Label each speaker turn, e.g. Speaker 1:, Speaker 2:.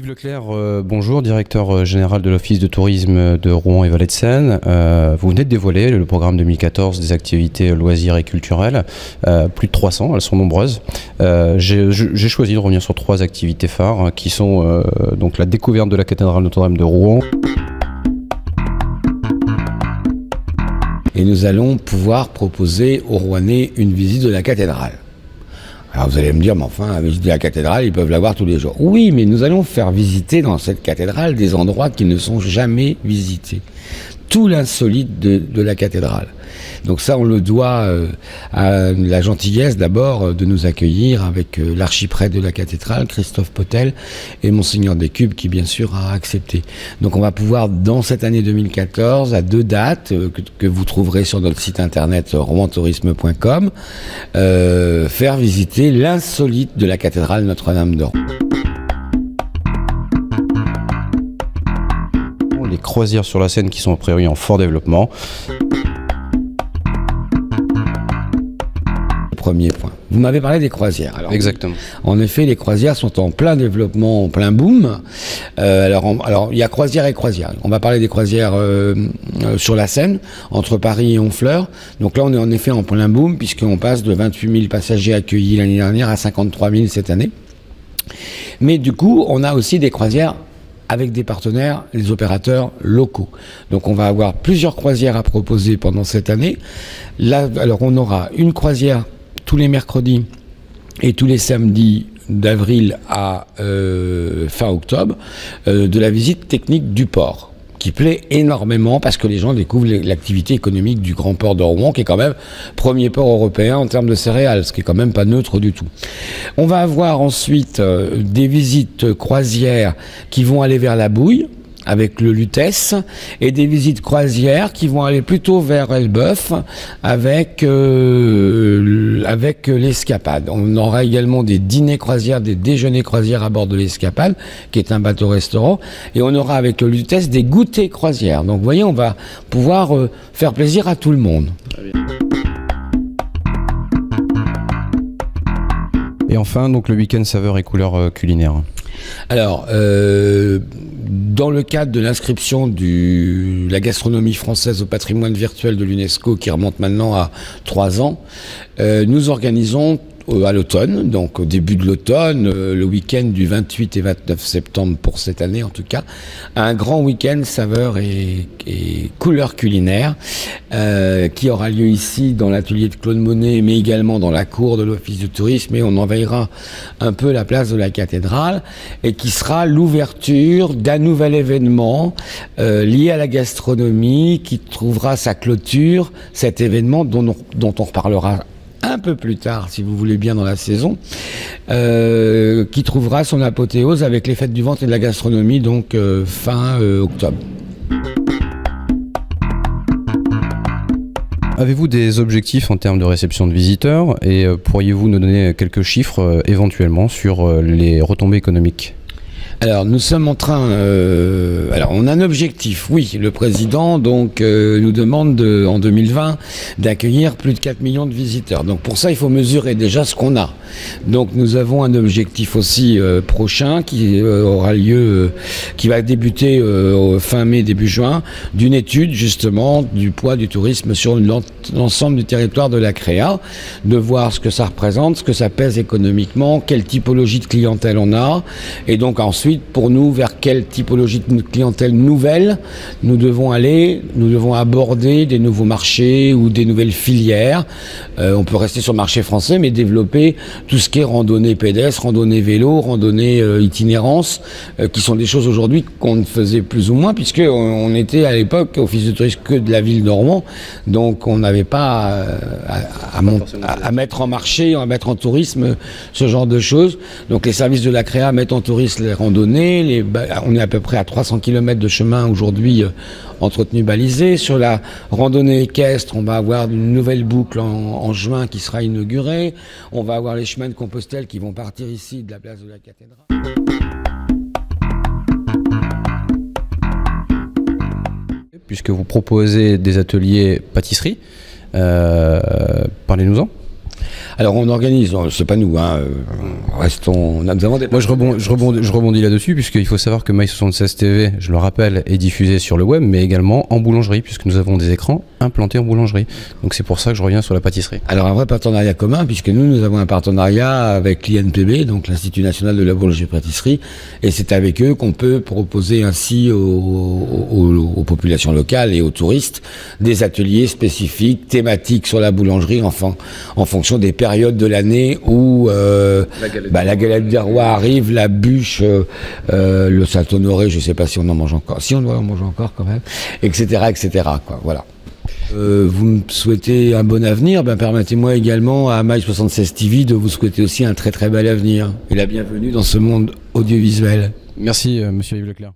Speaker 1: Yves Leclerc, bonjour, directeur général de l'Office de tourisme de Rouen et Vallée de Seine. Vous venez de dévoiler le programme 2014 des activités loisirs et culturelles. Plus de 300, elles sont nombreuses. J'ai choisi de revenir sur 3 activités phares qui sont donc la découverte de la cathédrale Notre-Dame de Rouen.
Speaker 2: Et nous allons pouvoir proposer aux Rouennais une visite de la cathédrale. Alors vous allez me dire, mais enfin, la visite de la cathédrale, ils peuvent la voir tous les jours. Oui, mais nous allons faire visiter dans cette cathédrale des endroits qui ne sont jamais visités. Tout l'insolite de la cathédrale. Donc ça, on le doit à la gentillesse d'abord de nous accueillir avec l'archiprêtre de la cathédrale, Christophe Potel, et Monseigneur Descubes qui bien sûr a accepté. Donc on va pouvoir, dans cette année 2014, à 2 dates que vous trouverez sur notre site internet rouentourisme.com, faire visiter l'insolite de la cathédrale Notre-Dame de Rouen.
Speaker 1: Les croisières sur la Seine qui sont a priori en fort développement.
Speaker 2: Premier point. Vous m'avez parlé des croisières. Alors,
Speaker 1: exactement.
Speaker 2: En effet, les croisières sont en plein développement, en plein boom. Alors, il y a croisières et croisières. On va parler des croisières sur la Seine, entre Paris et Honfleur. Donc là, on est en effet en plein boom, puisqu'on passe de 28 000 passagers accueillis l'année dernière à 53 000 cette année. Mais du coup, on a aussi des croisières avec des partenaires, les opérateurs locaux. Donc on va avoir plusieurs croisières à proposer pendant cette année. Là, alors on aura une croisière tous les mercredis et tous les samedis d'avril à fin octobre, de la visite technique du port, qui plaît énormément parce que les gens découvrent l'activité économique du grand port de Rouen, qui est quand même premier port européen en termes de céréales, ce qui est quand même pas neutre du tout. On va avoir ensuite des visites croisières qui vont aller vers la Bouille, avec le Lutèce, et des visites croisières qui vont aller plutôt vers Elbeuf avec l'Escapade. On aura également des dîners croisières, des déjeuners croisières à bord de l'Escapade, qui est un bateau-restaurant, et on aura avec le Lutèce des goûters croisières. Donc vous voyez, on va pouvoir faire plaisir à tout le monde.
Speaker 1: Et enfin, donc le week-end saveurs et couleurs culinaires.
Speaker 2: Alors, dans le cadre de l'inscription de la gastronomie française au patrimoine virtuel de l'UNESCO, qui remonte maintenant à 3 ans, nous organisons à l'automne, donc au début de l'automne, le week-end du 28 et 29 septembre pour cette année en tout cas, un grand week-end saveurs et couleurs culinaires qui aura lieu ici dans l'atelier de Claude Monet, mais également dans la cour de l'Office du tourisme, et on envahira un peu la place de la cathédrale, et qui sera l'ouverture d'un nouvel événement lié à la gastronomie, qui trouvera sa clôture, cet événement dont on reparlera un peu plus tard, si vous voulez bien, dans la saison, qui trouvera son apothéose avec les fêtes du ventre et de la gastronomie, donc fin octobre.
Speaker 1: Avez-vous des objectifs en termes de réception de visiteurs et pourriez-vous nous donner quelques chiffres éventuellement sur les retombées économiques ?
Speaker 2: Alors nous sommes en train, alors on a un objectif, oui, le président donc nous demande en 2020 d'accueillir plus de 4 millions de visiteurs. Donc pour ça il faut mesurer déjà ce qu'on a. Donc nous avons un objectif aussi prochain qui aura lieu, qui va débuter fin mai, début juin, d'une étude justement du poids du tourisme sur l'ensemble du territoire de la Créa, de voir ce que ça représente, ce que ça pèse économiquement, quelle typologie de clientèle on a, et donc ensuite pour nous vers quelle typologie de clientèle nouvelle nous devons aller, nous devons aborder des nouveaux marchés ou des nouvelles filières. On peut rester sur le marché français mais développer tout ce qui est randonnée pédestre, randonnée vélo, randonnée itinérance, qui sont des choses aujourd'hui qu'on ne faisait plus ou moins, puisque on était à l'époque office de tourisme que de la ville de Rouen, donc on n'avait pas à mettre en marché, à mettre en tourisme ce genre de choses. Donc les services de la Créa mettent en tourisme les randonnées, on est à peu près à 300 km de chemin aujourd'hui entretenu, balisé. Sur la randonnée équestre, on va avoir une nouvelle boucle en juin qui sera inaugurée. On va avoir les chemins de Compostelle qui vont partir ici de la place de la cathédrale.
Speaker 1: Puisque vous proposez des ateliers pâtisserie, parlez-nous-en.
Speaker 2: Alors on organise, c'est pas nous, hein, nous avons des...
Speaker 1: Moi je rebondis là-dessus, puisqu'il faut savoir que My 76 TV, je le rappelle, est diffusé sur le web, mais également en boulangerie, puisque nous avons des écrans implantés en boulangerie. Donc c'est pour ça que je reviens sur la pâtisserie.
Speaker 2: Alors un vrai partenariat commun, puisque nous avons un partenariat avec l'INPB, donc l'Institut National de la Boulangerie-Pâtisserie, et c'est avec eux qu'on peut proposer ainsi aux populations locales et aux touristes des ateliers spécifiques, thématiques sur la boulangerie, enfin, en fonction des périodes de l'année où la galette du roi arrive, la bûche, le Saint-Honoré, je ne sais pas si on en mange encore, si on doit en manger encore quand même, etc., quoi, voilà. Vous me souhaitez un bon avenir, permettez-moi également à My 76 TV de vous souhaiter aussi un très très bel avenir et la bienvenue dans ce monde audiovisuel.
Speaker 1: Merci, monsieur Yves Leclerc.